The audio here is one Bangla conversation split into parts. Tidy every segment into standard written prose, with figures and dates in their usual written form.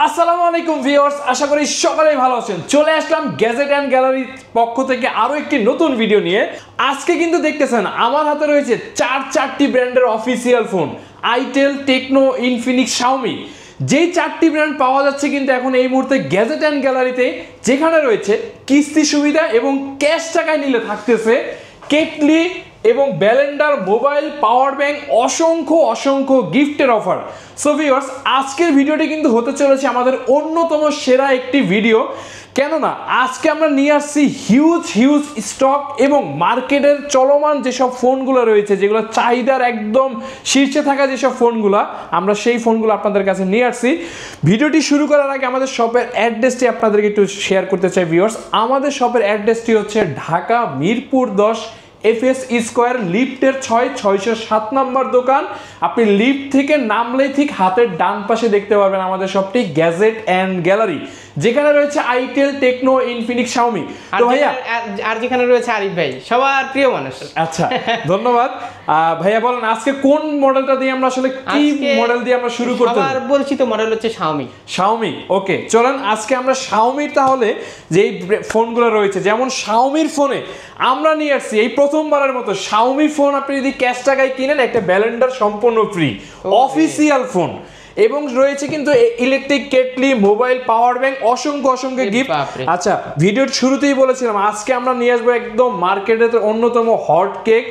আসসালামু আলাইকুম ভিউয়ার্স, আশা করি সকলেই ভালো আছেন। চলে আসলাম গ্যাজেট অ্যান্ড গ্যালারির পক্ষ থেকে আরো একটি নতুন ভিডিও নিয়ে। আজকে কিন্তু দেখতেছেন আমার হাতে রয়েছে চারটি ব্র্যান্ডের official phone, itel, Tecno, Infinix, Xiaomi. যেই চারটি ব্র্যান্ড পাওয়া যাচ্ছে কিন্তু এখন এই মুহূর্তে গ্যাজেট অ্যান্ড গ্যালারিতে, যেখানে রয়েছে কিস্তি সুবিধা এবং ক্যাশ টাকায় নিলে থাকতেছে কেটলি এবং ব্যালেন্ডার, মোবাইল, পাওয়ার ব্যাংক, অসংখ্য গিফটের অফার। সো ভিউয়ার্স, আজকের ভিডিওটি কিন্তু হতে চলেছে আমাদের অন্যতম সেরা একটি ভিডিও। কেননা আজকে আমরা নিয়ে আসছি হিউজ স্টক এবং মার্কেটের চলমান যেসব ফোনগুলো রয়েছে, যেগুলো চাহিদার একদম শীর্ষে থাকা যেসব ফোনগুলো, আমরা সেই ফোনগুলো আপনাদের কাছে নিয়ে আসছি। ভিডিওটি শুরু করার আগে আমাদের শপের অ্যাড্রেসটি আপনাদেরকে একটু শেয়ার করতে চাই ভিউয়ার্স। আমাদের শপের অ্যাড্রেসটি হচ্ছে ঢাকা মিরপুর 10 FS স্কোয়ার, লিফটের 607 নম্বর দোকান। আপনি লিফট থেকে নামলেই ঠিক হাতের ডান পাশে দেখতে পারবেন আমাদের শপটি গ্যাজেট অ্যান্ড গ্যালারি, যেখানে রয়েছে আইটেল, টেকনো, ইনফিনিক্স, শাওমি। তো ভাইয়া, আর যেখানে রয়েছে আরিফ ভাই, সবার প্রিয় মানুষ। আচ্ছা, ধন্যবাদ ভাইয়া। বলেন আজকে কোন মডেলটা দিয়ে আমরা আসলে কি মডেল দিয়ে আমরা শুরু করতে? সবার পরিচিত মডেল হচ্ছে শাওমি। ওকে, চলেন আজকে আমরা শাওমির তাহলে যেই ফোনগুলো রয়েছে, যেমন শাওমির ফোনে আমরা নিয়ে আসছি এই প্রথমবারের মতো শাওমি ফোন আপনি যদি ক্যাশ টাকায় কিনেন একটা ব্যালেন্ডার সম্পূর্ণ ফ্রি অফিসিয়াল ফোন, এবং রয়েছে কিন্তু electric kettle, mobile, power bank, অসংখ্য গিফট। আচ্ছা, ভিডিওর শুরুতেই বলেছিলাম আজকে আমরা নিয়ে আসবো একদম মার্কেটের অন্যতম হট কেক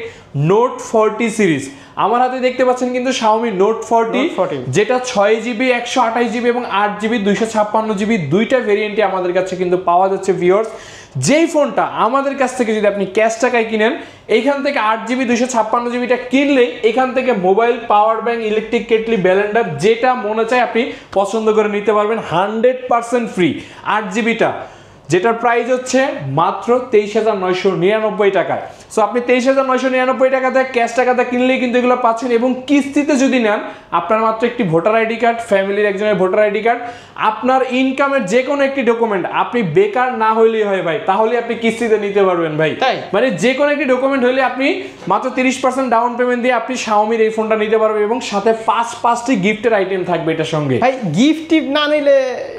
নোট 40 সিরিজ। আমার হাতে দেখতে পাচ্ছেন কিন্তু শাওমি নোট 40, যেটা 6GB 128GB এবং 8GB 256GB দুইটা ভেরিয়েন্টে আমাদের কাছে কিন্তু পাওয়া যাচ্ছে ভিউয়ার্স। যেই ফোনটা আমাদের কাছ থেকে যদি আপনি ক্যাশ টাকায় কিনেন, এইখান থেকে 8GB 256GBটা কিনলেই এখান থেকে mobile, power bank, electric kettle, blender যেটা মনে চায় আপনি পছন্দ করে নিতে পারবেন 100% ফ্রি। 8GBটা যেটার প্রাইস হচ্ছে মাত্র 23,999 টাকায়। সো আপনি 23,999 টাকাতে ক্যাশ টাকাতে কিনলেই কিন্তু এগুলো পাচ্ছেন, এবং কিস্তিতে যদি নেন আপনার মাত্র একটি ভোটার আইডি কার্ড, ফ্যামিলির একজনের ভোটার আইডি কার্ড, আপনার ইনকামের যে কোনো একটি ডকুমেন্ট, আপনি বেকার না হইলেই হয় ভাই, তাহলে আপনি কিস্তিতে নিতে পারবেন ভাই। মানে যে কোনো একটি ডকুমেন্ট হইলে আপনি মাত্র 30% ডাউন পেমেন্ট দিয়ে আপনি শাওমির এই ফোনটা নিতে পারবেন, এবং সাথে 5টি গিফটের আইটেম থাকবে এটার সঙ্গে। ভাই গিফট না নিলে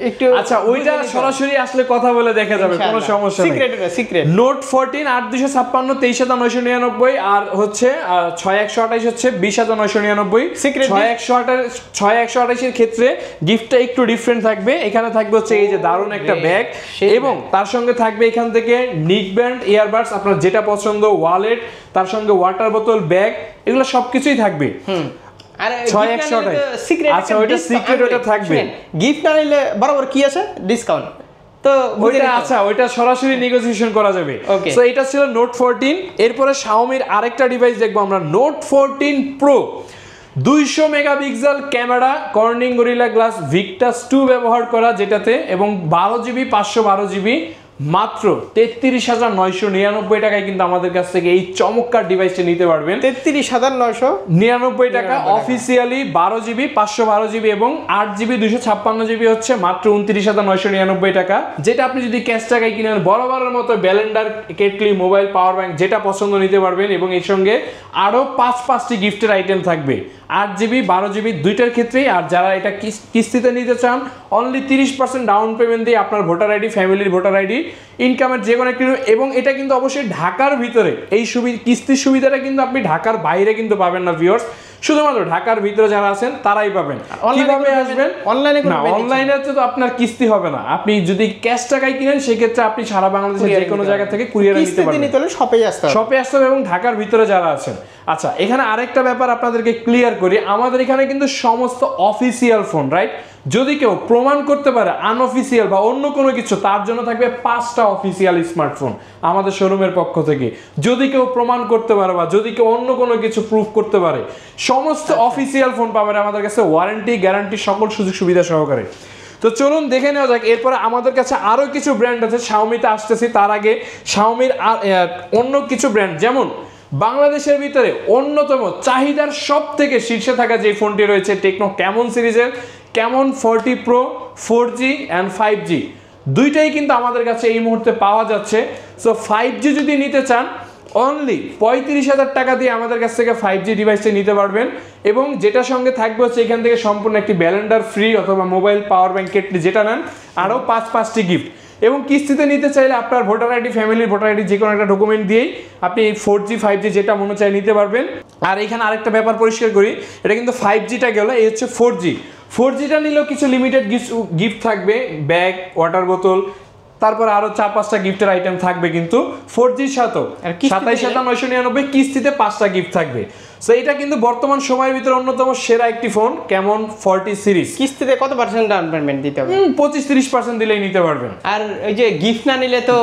একটু, আচ্ছা ওইটা সরাসরি আসলে কথা বলে দেখা যাবে, কোনো সমস্যা নেই। সিক্রেট নোট 14 8256 23,999, আর হচ্ছে 6128 হচ্ছে 20,999। 6128 এর ক্ষেত্রে গিফটটা একটু ডিফারেন্ট থাকবে। এখানে থাকবে হচ্ছে এই যে দারুণ একটা ব্যাগ, এবং তার সঙ্গে থাকবে এখান থেকে নিক ব্যান্ড, ইয়ারবাডস, আপনার যেটা পছন্দ, ওয়ালেট, তার সঙ্গে ওয়াটার বোতল, ব্যাগ, এগুলো সবকিছুই থাকবে। আচ্ছা ওইটা সিক্রেট, ওটা থাকবে। গিফট না নিলে বরাবর কি আছে ডিসকাউন্ট, তো ওইটা আচ্ছা ওইটা সরাসরি নেগোসিয়েশন করা যাবে। সো এটা ছিল নোট 14। এরপরে শাওমির আরেকটা ডিভাইস দেখবো আমরা, note 14 pro. 200 megapixel camera, Corning gorilla glass Victus 2 ব্যবহার করা যেটাতে, এবং 12GB 512GB মাত্র 33,999 টাকায় কিন্তু আমাদের কাছ থেকে এই চমৎকার ডিভাইসটি নিতে পারবেন। 33,999 টাকা অফিসিয়ালি। 12GB 512GB এবং 8GB 256GB হচ্ছে মাত্র 29,999 টাকা, যেটা আপনি যদি ক্যাশ টাকায় কিনেন বরাবরের মতো ব্যালেন্ডার, কেটলি, মোবাইল, পাওয়ার ব্যাংক যেটা পছন্দ নিতে পারবেন, এবং এর সঙ্গে আরো 5টি গিফটের আইটেম থাকবে 8GB 12GB দুইটার ক্ষেত্রেই। আর যারা এটা কিস্তিতে নিতে চান, অনলি 30% ডাউন পেমেন্ট দিয়ে আপনার ভোটার আইডি, ফ্যামিলির ভোটার আইডি, ইনকামের যে কোনো একটি, এবং এটা কিন্তু অবশ্যই ঢাকার ভিতরে। এই কিস্তির সুবিধাটা কিন্তু আপনি ঢাকার বাইরে কিন্তু পাবেন না ভিউয়ার্স, শুধুমাত্র ঢাকার ভিতরে যারা আছেন তারাই পাবেন। কিভাবে আসবেন? অনলাইনে। না, অনলাইনে তো আপনার কিস্তি হবে না। আপনি যদি ক্যাশ টাকায় কিনেন সেক্ষেত্রে আপনি সারা বাংলাদেশের যে কোনো জায়গা থেকে কুরিয়ারে নিতে পারবেন। শপে আসতে হবে, এবং ঢাকার ভিতরে যারা আছেন। আচ্ছা, এখানে আরেকটা ব্যাপার আপনাদেরকে ক্লিয়ার করি, আমাদের এখানে কিন্তু সমস্ত অফিসিয়াল ফোন, রাইট? যদি কেউ প্রমাণ করতে পারে আনঅফিসিয়াল বা অন্য কোনো কিছু, তার জন্য থাকবে 5টা অফিসিয়াল স্মার্টফোন আমাদের শোরুমের পক্ষ থেকে। যদি কেউ প্রমাণ করতে পারে বা যদি কেউ অন্য কোনো কিছু প্রুফ করতে পারে, সমস্ত অফিসিয়াল ফোন পাবেন আমাদের কাছে ওয়ারেন্টি, গ্যারান্টি, সকল সুযোগ সুবিধা সহকারে। তো চলুন দেখে নেওয়া যাক। এরপরে আমাদের কাছে আরো কিছু ব্র্যান্ড আছে, শাওমিতে আসতেছি। তার আগে শাওমির অন্য কিছু ব্র্যান্ড, যেমন বাংলাদেশের ভিতরে অন্যতম চাহিদার সব থেকে শীর্ষে থাকা যে ফোনটি রয়েছে টেকনো ক্যামন সিরিজের Camon 40 pro 4G and 5G দুইটাই কিন্তু আমাদের কাছে এই মুহূর্তে পাওয়া যাচ্ছে। সো 5G যদি নিতে চান অনলি 35,000 টাকা দিয়ে আমাদের কাছ থেকে 5G ডিভাইসটি নিতে পারবেন এবং যেটার সঙ্গে থাকবে হচ্ছে এখান থেকে সম্পূর্ণ একটি ব্যালেন্ডার ফ্রি অথবা মোবাইল পাওয়ার ব্যাংক কেটলি যেটা নেন আরও 5টি গিফট এবং কিস্তিতে নিতে চাইলে আপনার ভোটার আইডি ফ্যামিলির ভোটার আইডি যে কোনো একটা ডকুমেন্ট দিয়েই আপনি 4G 5G যেটা মনে চায় নিতে পারবেন। আর এখানে আরেকটা ব্যাপার পরিষ্কার করি, এটা কিন্তু 5Gটা গেল, এই হচ্ছে 4Gটা নিলেও কিছু লিমিটেড গিফট থাকবে, ব্যাগ, ওয়াটার বোতল, তারপরে আরো 4-5টা গিফটের আইটেম থাকবে কিন্তু 4Gর সাথেও 27,999 কিস্তিতে 5টা গিফট থাকবে। সো এটা কিন্তু বর্তমান সময়ের ভিতরে অন্যতম সেরা একটি ফোন ক্যামন 40 সিরিজ। কিস্তিতে কত % ডাউন পেমেন্ট দিতে হবে? 25-30% দিলেই নিতে পারবেন। আর ওই যে গিফট না নিলে তো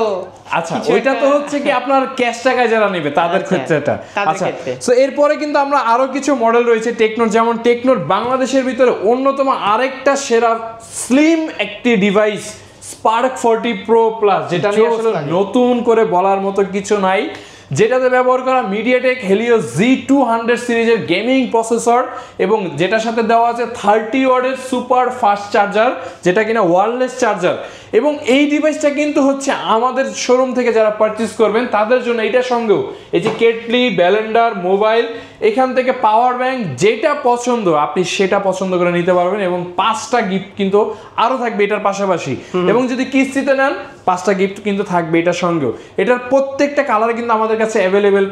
আচ্ছা ওইটা তো হচ্ছে কি আপনার ক্যাশ টাকায় যারা নেবে তাদের ক্ষেত্রে এটা। আচ্ছা সো এরপরে কিন্তু আমরা আরো কিছু মডেল রয়েছে টেকনোর, যেমন টেকনোর বাংলাদেশের ভিতরে অন্যতম আরেকটা সেরা স্লিম একটি ডিভাইস স্পার্ক 40 প্রো প্লাস, যেটা নিয়ে আসলে নতুন করে বলার মতো কিছু নাই, যেটাতে ব্যবহার করা মিডিয়াটেক হেলিও Z200 সিরিজের গেমিং প্রসেসর এবং যেটার সাথে দেওয়া আছে 30 ওয়াটের সুপার ফাস্ট চার্জার, যেটা কিনা ওয়্যারলেস চার্জার। এবং এই ডিভাইসটা কিন্তু হচ্ছে আমাদের শোরুম থেকে যারা পারচেজ করবেন তাদের জন্য এটার সঙ্গেও এই যে কেটলি, ব্যালেন্ডার, মোবাইল, এখান থেকে পাওয়ার ব্যাংক যেটা পছন্দ আপনি সেটা পছন্দ করে নিতে পারবেন এবং 5টা গিফট কিন্তু আরও থাকবে এটার পাশাপাশি। এবং যদি কিস্তিতে নেন 5টা গিফট কিন্তু থাকবে এটার সঙ্গেও। এটার প্রত্যেকটা কালার কিন্তু আমাদের কাছে অ্যাভেলেবেল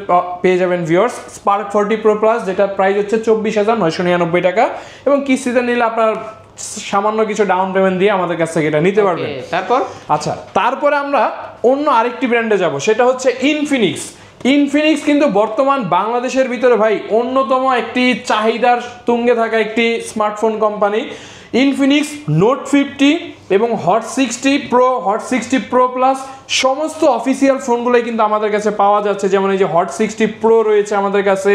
পেয়ে যাবেন ভিউয়ার্স। স্পার্ক 40 প্রো প্লাস যেটার প্রাইস হচ্ছে 24,999 টাকা এবং কিস্তিতে নিলে আপনার সামান্য কিছু ডাউন পেমেন্ট দিয়ে আমাদের কাছ থেকে এটা নিতে পারবেন। তারপরে আমরা অন্য আরেকটি ব্র্যান্ডে যাব, সেটা হচ্ছে ইনফিনিক্স কিন্তু বর্তমান বাংলাদেশের ভিতরে ভাই অন্যতম একটি চাহিদার তুঙ্গে থাকা একটি স্মার্টফোন কোম্পানি। ইনফিনিক্স নোট 50 এবং hot 60 pro, hot 60 pro plus সমস্ত অফিসিয়াল ফোনগুলোই কিন্তু আমাদের কাছে পাওয়া যাচ্ছে। যেমন এই যে হট 60 প্রো রয়েছে আমাদের কাছে,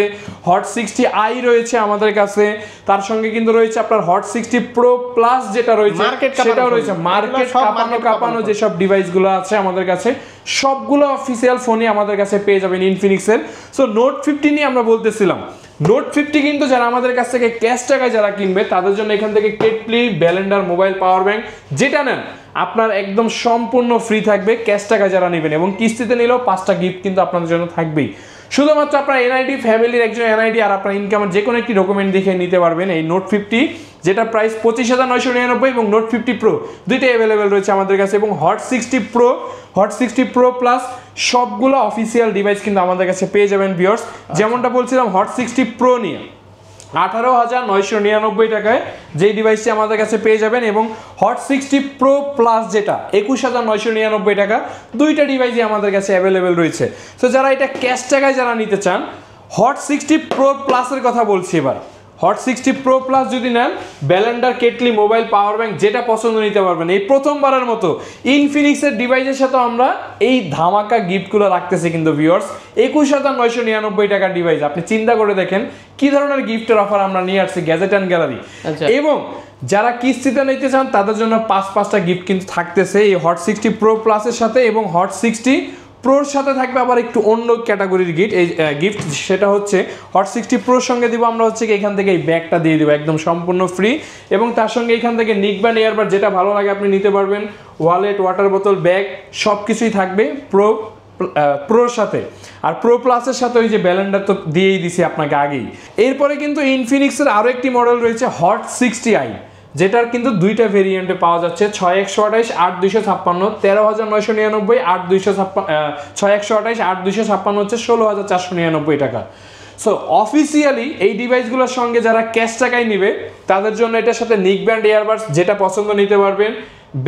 হট 60i রয়েছে আমাদের কাছে, তার সঙ্গে কিন্তু রয়েছে আপনার হট 60 প্রো প্লাস যেটা রয়েছে সেটাও রয়েছে। মার্কেট কাঁপানো যেসব ডিভাইসগুলো আছে আমাদের কাছে সবগুলো অফিসিয়াল ফোনই আমাদের কাছে পেয়ে যাবেন ইনফিনিক্সের। সো নোট 50 নিয়ে আমরা বলতেছিলাম, নোট 50 কিন্তু যারা আমাদের কাছ থেকে ক্যাশ টাকায় যারা কিনবে তাদের জন্য এখান থেকে কেটলি, ব্যালেন্ডার, মোবাইল পাওয়ার ব্যাংক যেটা নেন আপনার একদম সম্পূর্ণ ফ্রি থাকবে ক্যাশ টাকায় যারা নেবেন এবং কিস্তিতে নিলেও 5টা গিফট কিন্তু আপনাদের জন্য থাকবেই। শুধুমাত্র আপনার এনআইডি, ফ্যামিলির একজন এনআইডি আর আপনার ইনকামের যে কোনো একটি ডকুমেন্ট দেখে নিতে পারবেন এই নোট 50, যেটা প্রাইস 25,999 এবং নোট 50 প্রো দুইটাই অ্যাভেলেবেল রয়েছে আমাদের কাছে। এবং হট 60 প্রো প্লাস সবগুলো অফিসিয়াল ডিভাইস কিন্তু আমাদের কাছে পেয়ে যাবেন ভিউয়ার্স। যেমনটা বলছিলাম হট 60 প্রো নিয়ে 18,999 টাকায় যেই ডিভাইসটি আমাদের কাছে পেয়ে যাবেন এবং হট 60 প্রো প্লাস যেটা 21,999 টাকা, দুইটা ডিভাইসই আমাদের কাছে অ্যাভেলেবেল রয়েছে। তো যারা এটা ক্যাশ টাকায় যারা নিতে চান, হট 60 প্রো প্লাসের কথা বলছি এবার। হট 60 প্রো প্লাস যদি নেন ব্যালেন্ডার, কেটলি, মোবাইল পাওয়ার ব্যাংক যেটা পছন্দ নিতে পারবেন। এই প্রথমবারের মতো ইনফিনিক্সের ডিভাইসের সাথে আমরা এই ধামাকা গিফটগুলো রাখতেছি কিন্তু ভিউয়ার্স। 21,999 টাকার ডিভাইস, আপনি চিন্তা করে দেখেন কি ধরনের গিফটের অফার আমরা নিয়ে আসছি গ্যাজেট অ্যান্ড গ্যালারি। এবং যারা কিস্তিতে নিতে চান তাদের জন্য 5টা গিফট কিন্তু থাকতেছে এই হট 60 প্রো প্লাসের সাথে এবং হট 60 প্রোর সাথে থাকবে আবার একটু অন্য ক্যাটাগরির গিফট, সেটা হচ্ছে হট 60 প্রোর সঙ্গে দিব আমরা হচ্ছে এখান থেকে এই ব্যাগটা দিয়ে দিব একদম সম্পূর্ণ ফ্রি এবং তার সঙ্গে এখান থেকে নিকব্যান্ড এয়ারবাড যেটা ভালো লাগে আপনি নিতে পারবেন, ওয়ালেট, ওয়াটার বোতল, ব্যাগ সব কিছুই থাকবে প্রোর সাথে। আর প্রো প্লাসের সাথে ওই যে ব্যালেন্ডার তো দিয়েই দিছি আপনাকে আগেই। এরপরে কিন্তু ইনফিনিক্সের আরও একটি মডেল রয়েছে হট 60i, যেটার কিন্তু দুইটা ভেরিয়েন্টে পাওয়া যাচ্ছে, 6128, 8256, 13,999, 6128, 8256 হচ্ছে 16,499 টাকা। সো অফিসিয়ালি এই ডিভাইসগুলোর সঙ্গে যারা ক্যাশ টাকায় নিবে তাদের জন্য এটার সাথে নিকব্যান্ড এয়ারবাডস যেটা পছন্দ নিতে পারবেন,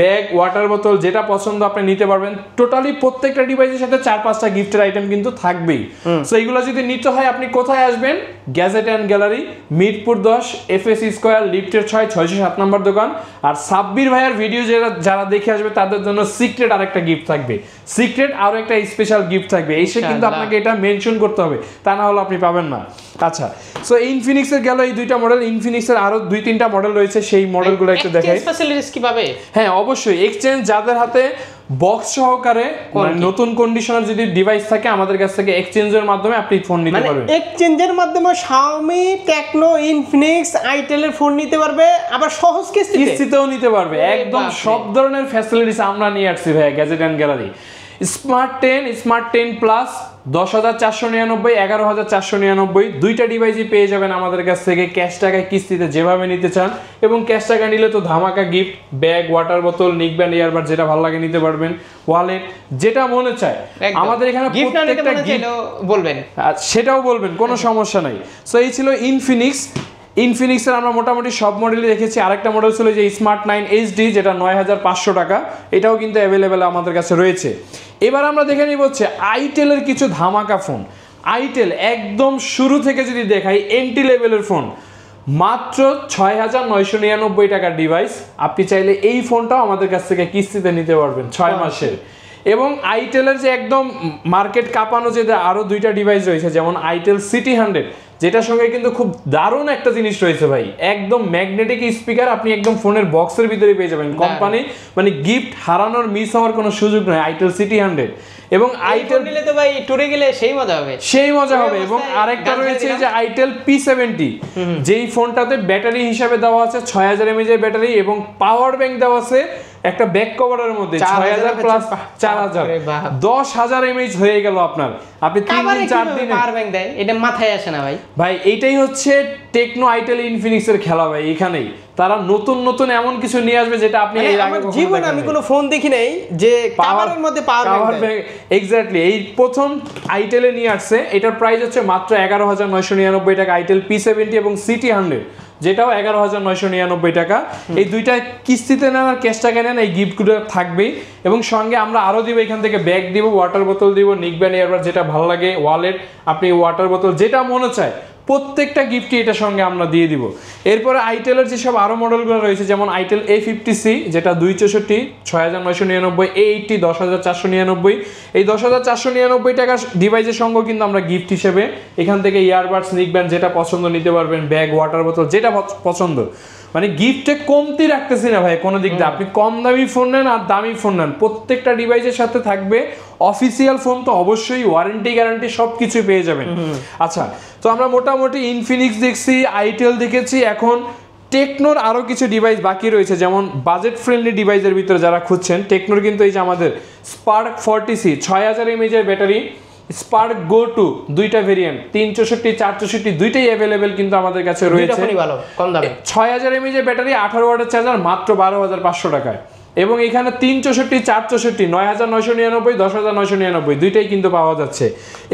ব্যাগ, ওয়াটার বোতল যেটা পছন্দ আপনি নিতে পারবেন। টোটালি প্রত্যেকটা ডিভাইসের সাথে 4-5টা গিফটের আইটেম কিন্তু থাকবেই। সো এইগুলো যদি নিতে হয় আপনি কোথায় আসবেন? Gadget and gallery, Mirpur 10, FSC square, লিফটের 6, 607 নম্বর দোকান। আর সাব্বির ভাইয়ের ভিডিও যারা দেখে আসবে তাদের জন্য সিক্রেট আরেকটা গিফট থাকবে, সিক্রেট আরও একটা স্পেশাল গিফট থাকবে। এসে কিন্তু আপনাকে এটা মেনশন করতে হবে, তা না হলে আপনি পাবেন না। আচ্ছা সো ইনফিনিক্সের গেল এই দুইটা মডেল, ইনফিনিক্সের আরো 2-3টা মডেল রয়েছে, সেই মডেলগুলো একটু দেখাই। ফ্যাসিলিটিস কিভাবে? হ্যাঁ অবশ্যই, এক্সচেঞ্জ যাদের হাতে বক্স সহকারে নতুন কন্ডিশনার যদি ডিভাইস থাকে আমাদের কাছ থেকে এক্সচেঞ্জের মাধ্যমে আপনি ফোন নিতে পারবেন। এক্সচেঞ্জের মাধ্যমে Xiaomi, টেকনো, ইনফিনিক্স, আইটেলের ফোন নিতে পারবে, আবার সহজ কিস্তিতেও নিতে পারবে। একদম সব ধরনের ফ্যাসিলিটিস আমরা নিয়ে আসছি ভাই gadget and gallery. Smart 10 plus 10,499, 11,499 দুইটা ডিভাইসই পেয়ে যাবেন আমাদের কাছ থেকে ক্যাশ টাকায় কিস্তিতে যেভাবে নিতে চান। এবং ক্যাশ টাকা নিলে তো ধামাকা গিফট, ব্যাগ, ওয়াটার বোতল, নিকব্যান্ড, ইয়ারবাড যেটা ভালো লাগে নিতে পারবেন, ওয়ালেট, যেটা মনে চায়। আমাদের এখানে প্রত্যেকটা গিফট বলবেন, সেটাও বলবেন, কোনো সমস্যা নাই। সো এই ছিল ইনফিনিক্সের আমরা মোটামুটি সব মডেলই দেখেছি। আরেকটা মডেল ছিল যে স্মার্ট 9 HD, যেটা 9,500 টাকা, এটাও কিন্তু অ্যাভেলেবেল আমাদের কাছে রয়েছে। এবার আমরা দেখে নিব হচ্ছে আইটেলের কিছু ধামাকা ফোন। আইটেল একদম শুরু থেকে যদি দেখাই, এন্ট্রি লেভেলের ফোন মাত্র 6,999 টাকার ডিভাইস। আপনি চাইলে এই ফোনটাও আমাদের কাছ থেকে কিস্তিতে নিতে পারবেন 6 মাসের। এবং আইটেলের যে একদম মার্কেট কাঁপানো যে আরও দুইটা ডিভাইস রয়েছে, যেমন আইটেল সিটি 100, যেটার সঙ্গে কিন্তু খুব দারুণ একটা জিনিস রয়েছে ভাই, একদম ম্যাগনেটিক স্পিকার আপনি একদম ফোনের বক্সের ভিতরে পেয়ে যাবেন। কোম্পানি মানে গিফট হারানোর, মিস হওয়ার কোনো সুযোগ নয় আইটেল সিটি 100। এবং আইটেল নিলে তো ভাই টুরে গেলে সেই মজা হবে। এবং আরেকটা রয়েছে যে আইটেল P70, যেই ফোনটাতে ব্যাটারি হিসাবে দেওয়া আছে 6000 mAh এর ব্যাটারি এবং পাওয়ার ব্যাংক দেওয়া আছে একটা ব্যাক কভারের মধ্যে 6000 প্লাস 4000, 10,000 mAh হয়ে গেল আপনার। আপনি 3 দিন 4 দিন পাওয়ার ব্যাংক দেয়, এটা মাথায় আসে না ভাই। এইটাই হচ্ছে টেকনো, আইটেল, ইনফিনিক্সের খেলা ভাই। এখানেই তারা নতুন এমন কিছু নিয়ে আসবে যেটা আপনি এর আগে কখনো জীবনে আমি কোনো ফোন দেখি নাই যে পাওয়ারের মধ্যে পাওয়ার ব্যাংক। এক্স্যাক্টলি, এই প্রথম আইটেলে নিয়ে আসছে। এটার প্রাইস হচ্ছে মাত্র 11,999 টাকা আইটেল P70 এবং সিটি 100, যেটাও 11,999 টাকা। এই দুইটা কিস্তিতে নেন আর ক্যাশ টাকা নেন, এই গিফটগুলো থাকবেই। এবং সঙ্গে আমরা আরও দিব, এখান থেকে ব্যাগ দিব, ওয়াটার বোতল দিব, নিকব্যান্ড, ইয়ারবাড যেটা ভালো লাগে, ওয়ালেট, আপনি ওয়াটার বোতল যেটা মনে চায় প্রত্যেকটা গিফটই এটার সঙ্গে আমরা দিয়ে দিব। এরপরে আইটেলের যেসব আরও মডেলগুলো রয়েছে, যেমন আইটেল A50C, যেটা 264, 6,999, A80, 10,499। এই 10,499 টাকার ডিভাইসের সঙ্গে কিন্তু আমরা গিফট হিসেবে এখান থেকে ইয়ারবাডস, নিকব্যান্ড যেটা পছন্দ নিতে পারবেন, ব্যাগ, ওয়াটার বোতল যেটা পছন্দ। মানে গিফটে কমতি রাখতেছি না ভাই কোনো দিক দিয়ে। আপনি কম দামি ফোন নেন আর দামি ফোন নেন, প্রত্যেকটা ডিভাইসের সাথে থাকবে অফিসিয়াল ফোন, তো অবশ্যই ওয়ারেন্টি গ্যারান্টি সব কিছু পেয়ে যাবেন। আচ্ছা, তো আমরা মোটামুটি ইনফিনিক্স দেখছি, আইটেল দেখেছি, এখন টেকনোর আরও কিছু ডিভাইস বাকি রয়েছে। যেমন বাজেট ফ্রেন্ডলি ডিভাইসের ভিতরে যারা খুঁজছেন, টেকনোর কিন্তু এই যে আমাদের স্পার্ক 40C 6000 mAh এর ব্যাটারি, স্পার্ক গো টু দুইটা ভেরিয়েন্ট, 364, 464 দুইটাই অ্যাভেলেবেল কিন্তু আমাদের কাছে রয়েছে। ভালো কম দামে 6000 mAh এর ব্যাটারি, 18 ওয়াটের চার্জার, মাত্র 12,500 টাকায়। এবং এখানে 364, 464, 9,999, 10,999 দুইটাই কিন্তু পাওয়া যাচ্ছে।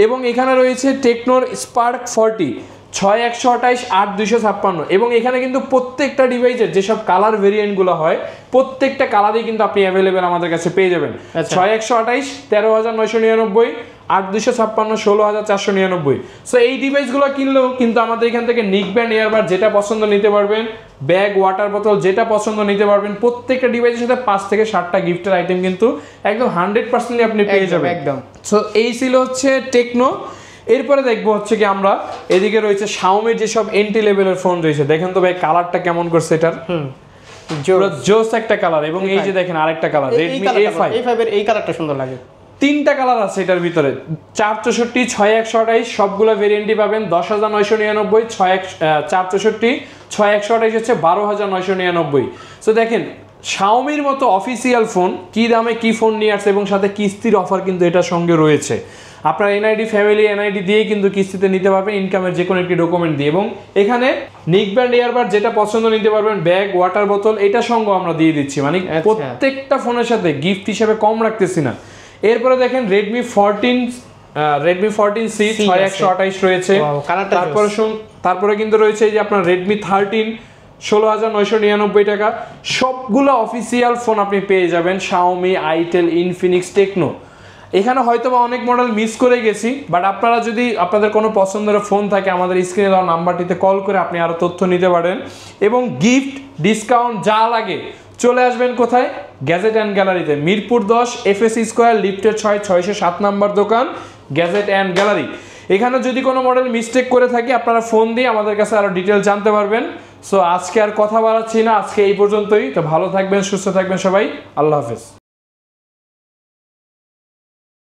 এবং এখানে রয়েছে টেকনোর স্পার্ক 40 6128, 8256। এবং এখানে কিন্তু প্রত্যেকটা ডিভাইসের যেসব কালার ভেরিয়েন্টগুলো হয়, প্রত্যেকটা কালারই কিন্তু আপনি অ্যাভেলেবেল আমাদের কাছে পেয়ে যাবেন। 6128, 13,999, 8256, 16,499। সো এই ডিভাইসগুলো কিনলেও কিন্তু আমাদের এখান থেকে নিকব্যান্ড, ইয়ারবাড যেটা পছন্দ নিতে পারবেন, ব্যাগ, ওয়াটার বোতল যেটা পছন্দ নিতে পারবেন। প্রত্যেকটা ডিভাইসের সাথে 5 থেকে 7টা গিফটের আইটেম কিন্তু একদম 100% আপনি পেয়ে যাবেন একদম। সো এই ছিল হচ্ছে টেকনো। এরপরে দেখবো হচ্ছে কি আমরা এদিকে রয়েছে শাওমির যেসব এন্ট্রি লেভেলের ফোন রয়েছে। দেখেন তো ভাই কালারটা কেমন করছে এটার, জোস একটা কালার। এবং এই যে দেখেন আরেকটা কালার, Redmi A5 এর এই কালারটা সুন্দর লাগে। 3টা কালার আছে এটার ভিতরে, 464, 6128 সবগুলো ভেরিয়েন্টই পাবেন। 10,999, 464, 6128 হচ্ছে 12,999। সো দেখেন শাওমির মতো অফিসিয়াল ফোন কি দামে কি ফোন নিয়ে আসছে, এবং সাথে কিস্তির অফার কিন্তু এটার সঙ্গে রয়েছে। আপনার এনআইডি, ফ্যামিলি এনআইডি দিয়েই কিন্তু কিস্তিতে নিতে পারবেন, ইনকামের যে কোনো একটি ডকুমেন্ট দিয়ে। এবং এখানে নিকব্যান্ড, ইয়ারবাড যেটা পছন্দ নিতে পারবেন, ব্যাগ, ওয়াটার বোতল এটার সঙ্গে আমরা দিয়ে দিচ্ছি। মানে প্রত্যেকটা ফোনের সাথে গিফট হিসেবে কম রাখতেছি না। এরপরে দেখেন Redmi 14C 6128 রয়েছে। তারপরে কিন্তু রয়েছে এই যে আপনার Redmi 13, 16,999 টাকা। সবগুলো অফিসিয়াল ফোন আপনি পেয়ে যাবেন শাওমি, আইটেল, ইনফিনিক্স, টেকনো। এখানে হয়তো বা অনেক মডেল মিস করে গেছি, বাট আপনারা যদি আপনাদের কোনো পছন্দের ফোন থাকে আমাদের স্ক্রিনে দেওয়া নাম্বারটিতে কল করে আপনি আরও তথ্য নিতে পারেন। এবং গিফট, ডিসকাউন্ট যা লাগে চলে আসবেন কোথায়, গ্যাজেট অ্যান্ড গ্যালারিতে, মিরপুর 10, FS স্কোয়ার, লিফটের 6, 607 নম্বর দোকান, গ্যাজেট অ্যান্ড গ্যালারি। এখানে যদি কোনো মডেল মিস্টেক করে থাকি আপনারা ফোন দিয়ে আমাদের কাছে আরও ডিটেল জানতে পারবেন। সো আজকে আর কথা বাড়াচ্ছি না, আজকে এই পর্যন্তই। তো ভালো থাকবেন, সুস্থ থাকবেন সবাই, আল্লাহ হাফেজ।